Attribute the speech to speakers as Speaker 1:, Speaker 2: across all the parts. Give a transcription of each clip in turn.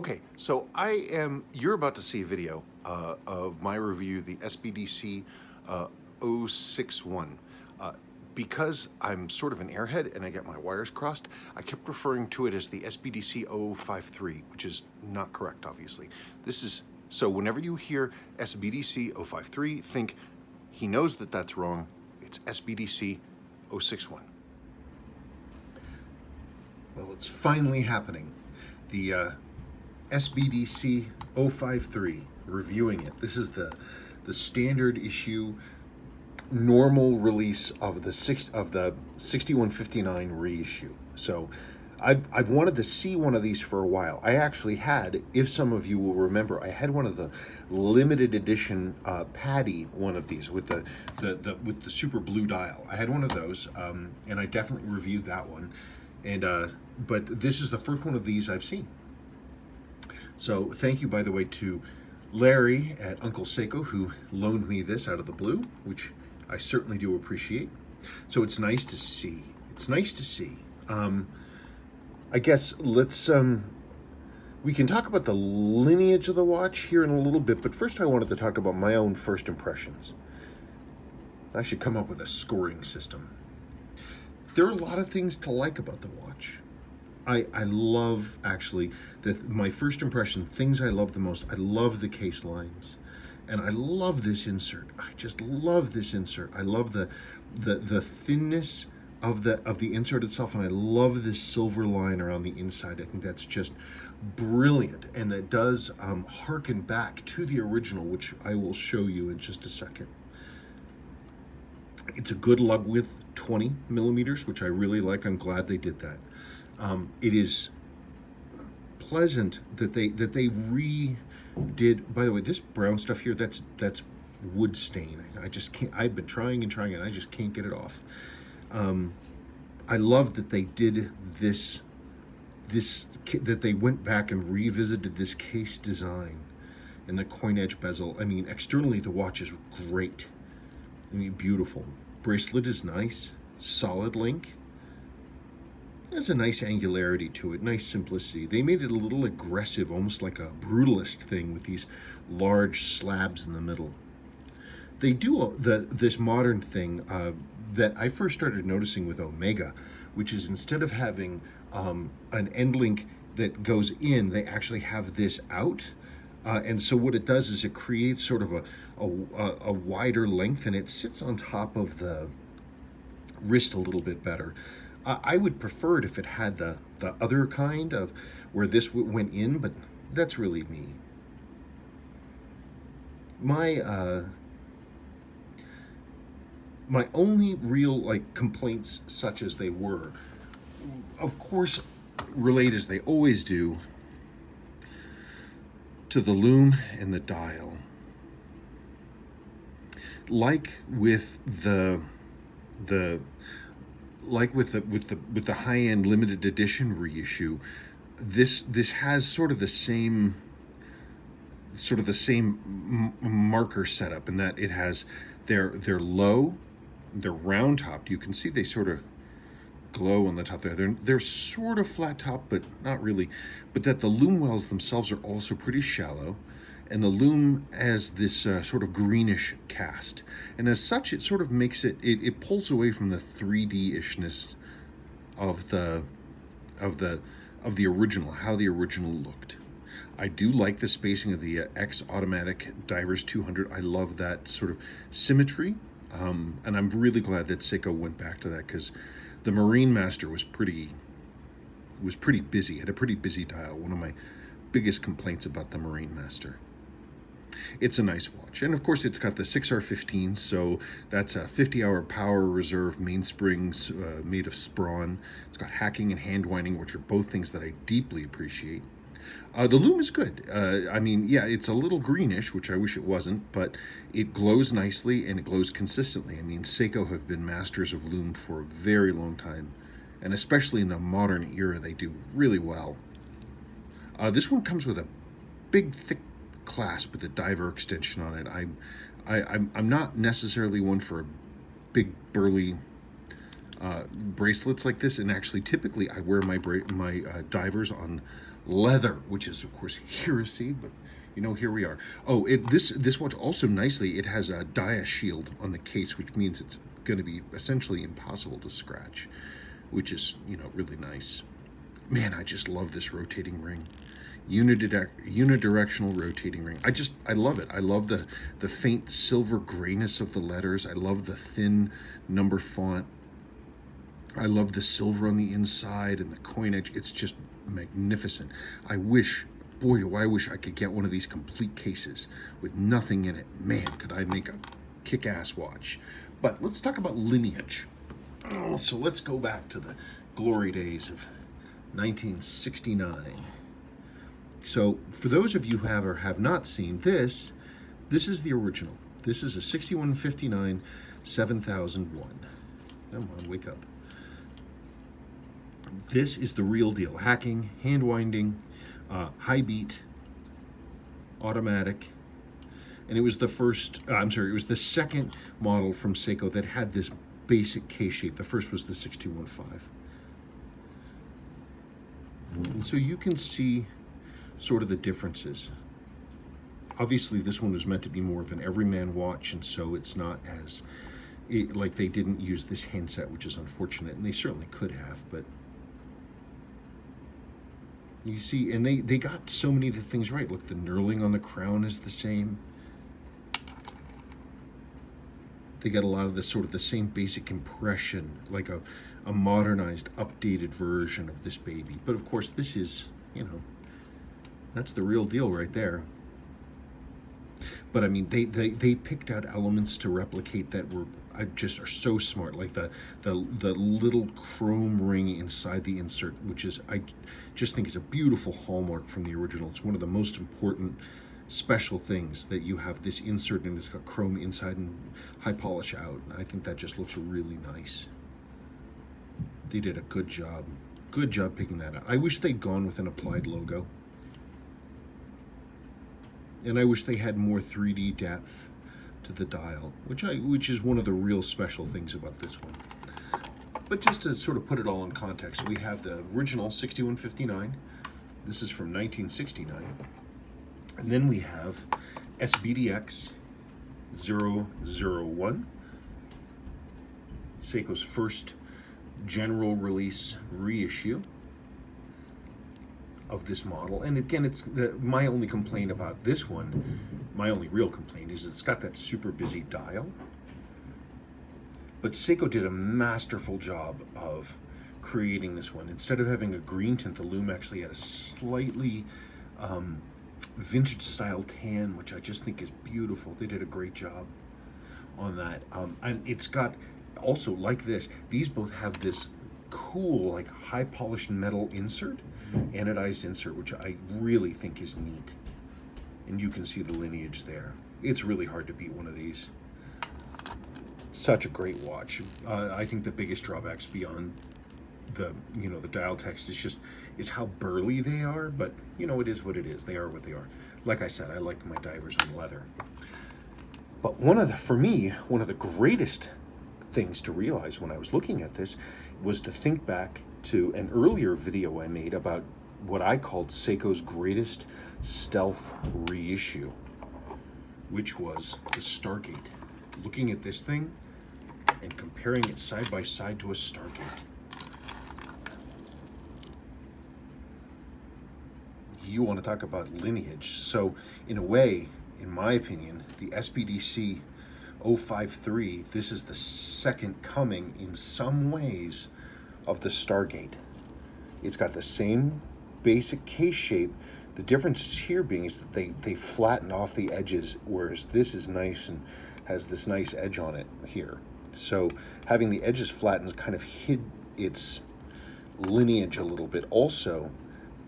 Speaker 1: Okay, so you're about to see a video of my review, the SBDC 061. Because I'm sort of an airhead and I get my wires crossed, I kept referring to it as the SBDC 053, which is not correct, obviously. So whenever you hear SBDC 053, think he knows that that's wrong. It's SBDC 061. Well, it's finally happening. The SBDC 053, reviewing it. This is the standard issue normal release of the 6159 reissue. So I've wanted to see one of these for a while. I actually had, if some of you will remember, I had one of the limited edition Paddy one of these with the super blue dial. I had one of those, and I definitely reviewed that one. And but this is the first one of these I've seen. So thank you, by the way, to Larry at Uncle Seiko, who loaned me this out of the blue, which I certainly do appreciate. So it's nice to see. It's nice to see. I guess we can talk about the lineage of the watch here in a little bit, but first I wanted to talk about my own first impressions. I should come up with a scoring system. There are a lot of things to like about the watch. I love, actually, my first impression, things I love the most, I love the case lines. And I love this insert. I just love this insert. I love the thinness of the insert itself, and I love this silver line around the inside. I think that's just brilliant, and that does harken back to the original, which I will show you in just a second. It's a good lug width, 20 millimeters, which I really like. I'm glad they did that. It is pleasant that they redid. By the way, this brown stuff here, that's wood stain. I just can't. I've been trying and trying, and I just can't get it off. I love that they did this. That they went back and revisited this case design and the coin edge bezel. I mean, externally the watch is great. I mean, beautiful. Bracelet is nice. Solid link. There's a nice angularity to it, nice simplicity. They made it a little aggressive, almost like a brutalist thing with these large slabs in the middle. They do this modern thing that I first started noticing with Omega, which is instead of having an end link that goes in, they actually have this out. And so what it does is it creates sort of a wider length, and it sits on top of the wrist a little bit better. I would prefer it if it had the other kind of where this went in, but that's really me. My only real complaints, such as they were, of course, relate, as they always do, to the lume and the dial. Like with the high-end limited edition reissue, this has sort of the same marker setup, in that it has they're low, they're round topped. You can see they sort of glow on the top there. They're sort of flat top, but not really. But that the lume wells themselves are also pretty shallow, and the lume has this sort of greenish cast, and as such, it sort of makes it pulls away from the 3D-ishness of the original, how the original looked. I do like the spacing of the X Automatic Divers 200. I love that sort of symmetry, and I'm really glad that Seiko went back to that, because the Marine Master was pretty busy. Had a pretty busy dial. One of my biggest complaints about the Marine Master. It's a nice watch, and of course it's got the 6R15, so that's a 50-hour power reserve mainsprings made of sprawn. It's got hacking and hand winding, which are both things that I deeply appreciate. The lume is good. I mean, yeah, it's a little greenish, which I wish it wasn't, but it glows nicely and it glows consistently. I mean, Seiko have been masters of lume for a very long time, and especially in the modern era, they do really well. This one comes with a big, thick clasp with a diver extension on it. I'm not necessarily one for big, burly bracelets like this, and actually, typically, I wear my divers on leather, which is of course heresy, but you know, here we are. Oh, this watch also nicely, it has a dia shield on the case, which means it's going to be essentially impossible to scratch, which is, you know, really nice. Man, I just love this rotating ring. Unidirectional rotating ring. I love it. I love the faint silver grayness of the letters. I love the thin number font. I love the silver on the inside and the coinage. It's just magnificent. I wish, boy, do I wish I could get one of these complete cases with nothing in it. Man, could I make a kick-ass watch. But let's talk about lineage. So let's go back to the glory days of 1969. So for those of you who have or have not seen this, this is the original. This is a 6159 7001. Come on, wake up. This is the real deal. Hacking, hand winding, high beat, automatic. And it was the first, it was the second model from Seiko that had this basic case shape. The first was the 6215. And so you can see sort of the differences. Obviously this one was meant to be more of an everyman watch, and so it's not as like they didn't use this handset, which is unfortunate, and they certainly could have. But you see, and they got so many of the things right. Look, the knurling on the crown is the same. They got a lot of the sort of the same basic impression, like a modernized, updated version of this baby. But of course this is, you know, that's the real deal right there. But I mean, they picked out elements to replicate that were just are so smart, like the little chrome ring inside the insert, which is, I just think is a beautiful hallmark from the original. It's one of the most important special things that you have this insert, and it's got chrome inside and high polish out. And I think that just looks really nice. They did a good job picking that out. I wish they'd gone with an applied logo. And I wish they had more 3D depth to the dial, which is one of the real special things about this one. But just to sort of put it all in context, we have the original 6159. This is from 1969. And then we have SBDX001, Seiko's first general release reissue of this model. And again, it's my only complaint about this one, my only real complaint, is it's got that super busy dial. But Seiko did a masterful job of creating this one. Instead of having a green tint, the loom actually had a slightly vintage style tan, which I just think is beautiful. They did a great job on that. And it's got also, like this, these both have this cool, like high polished metal insert, anodized insert, which I really think is neat. And you can see the lineage there. It's really hard to beat one of these. Such a great watch. I think the biggest drawbacks beyond the, you know, the dial text is how burly they are, but you know, it is what it is. They are what they are. Like I said, I like my divers on leather. But for me, one of the greatest things to realize when I was looking at this was to think back to an earlier video I made about what I called Seiko's greatest stealth reissue, which was the Stargate. Looking at this thing and comparing it side by side to a Stargate. You want to talk about lineage. So in a way, in my opinion, the SBDC053, this is the second coming in some ways of the Stargate. It's got the same basic case shape. The difference here being is that they flattened off the edges, whereas this is nice and has this nice edge on it here. So having the edges flattened kind of hid its lineage a little bit. Also,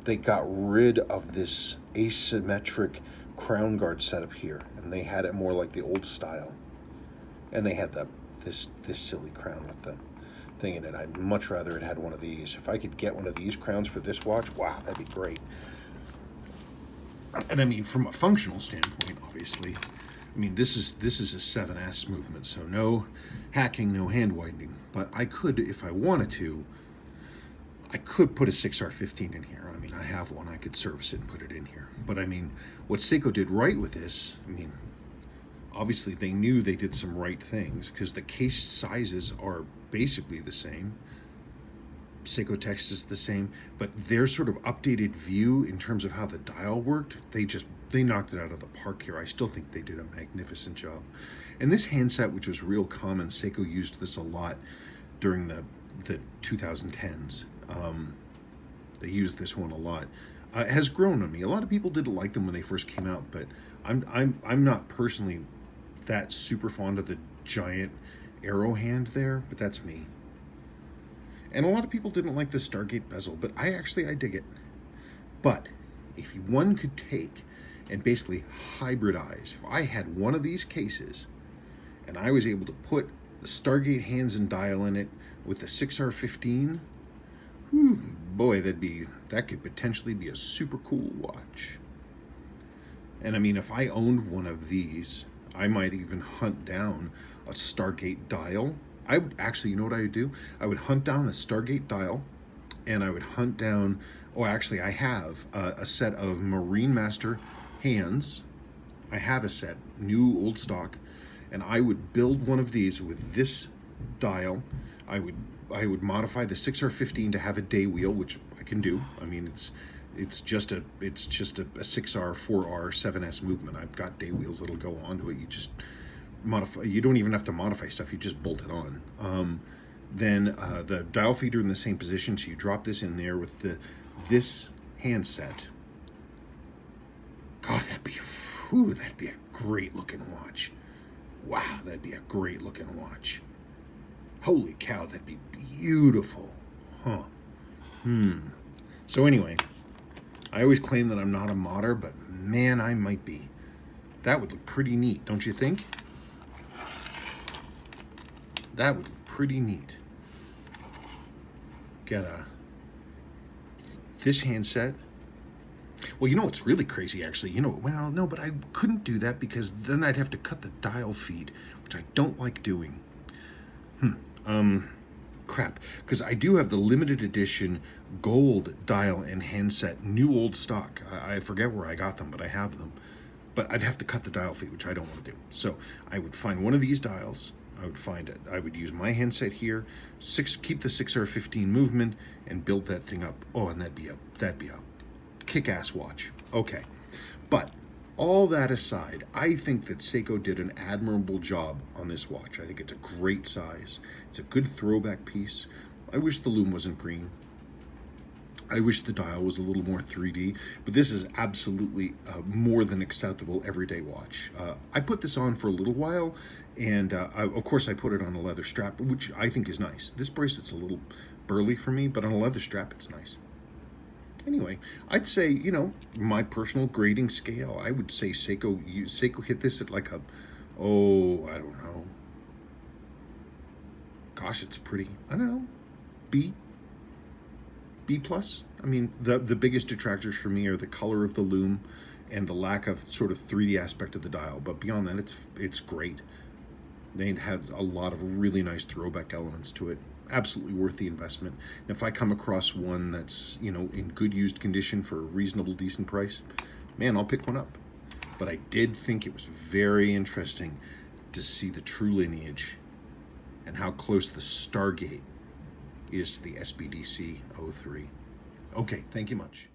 Speaker 1: they got rid of this asymmetric crown guard setup here, and they had it more like the old style. And they had this silly crown with the thing in it. I'd much rather it had one of these. If I could get one of these crowns for this watch, wow, that'd be great. And I mean, from a functional standpoint, obviously, I mean, this is a 7S movement, so no hacking, no hand winding. But I could, if I wanted to, I could put a 6R15 in here. I mean, I have one. I could service it and put it in here. But I mean, what Seiko did right with this, I mean, obviously they knew they did some right things because the case sizes are basically the same. Seiko text is the same, but their sort of updated view in terms of how the dial worked, they knocked it out of the park here. I still think they did a magnificent job. And this handset, which was real common, Seiko used this a lot during the 2010s. They used this one a lot. It has grown on me. A lot of people didn't like them when they first came out, but I'm not personally that super fond of the giant arrow hand there, but that's me. And a lot of people didn't like the Stargate bezel, but I dig it. But if one could take and basically hybridize, if I had one of these cases and I was able to put the Stargate hands and dial in it with the 6R15, whew, boy, that could potentially be a super cool watch. And I mean, if I owned one of these, I might even hunt down a Stargate dial. I would actually, you know what I would do? I would hunt down a Stargate dial, and I would hunt down, actually I have a set of Marine Master hands. I have a set, new old stock, and I would build one of these with this dial. I would modify the 6R15 to have a day wheel, which I can do. I mean, it's just a 6R, 4R, 7S movement. I've got day wheels that'll go onto it. You just modify. You don't even have to modify stuff. You just bolt it on. Then the dial feeder in the same position. So you drop this in there with this handset. God, that'd be a great looking watch. Wow, that'd be a great looking watch. Holy cow, that'd be beautiful. Huh. So anyway, I always claim that I'm not a modder, but man, I might be. That would look pretty neat, don't you think? That would look pretty neat. Get this handset. Well, you know what's really crazy, actually? Well, no, but I couldn't do that because then I'd have to cut the dial feed, which I don't like doing. Crap. Because I do have the limited edition gold dial and handset, new old stock. I forget where I got them, but I have them. But I'd have to cut the dial feed, which I don't want to do. So I would find one of these dials. I would use my handset here, keep the 6R15 movement, and build that thing up. Oh, and that'd be a kick-ass watch. Okay, but all that aside, I think that Seiko did an admirable job on this watch. I think it's a great size. It's a good throwback piece. I wish the lume wasn't green. I wish the dial was a little more 3D, but this is absolutely more than acceptable everyday watch. I put this on for a little while, and of course I put it on a leather strap, which I think is nice. This bracelet's a little burly for me, but on a leather strap, it's nice. Anyway, I'd say, my personal grading scale, I would say Seiko hit this at like I don't know. Gosh, it's pretty, I don't know, B plus. I mean, the biggest detractors for me are the color of the lume and the lack of sort of 3D aspect of the dial. But beyond that, it's great. They had a lot of really nice throwback elements to it. Absolutely worth the investment. And if I come across one that's, in good used condition for a reasonable, decent price, man, I'll pick one up. But I did think it was very interesting to see the true lineage and how close the Stargate is to the SBDC063. Okay, thank you much.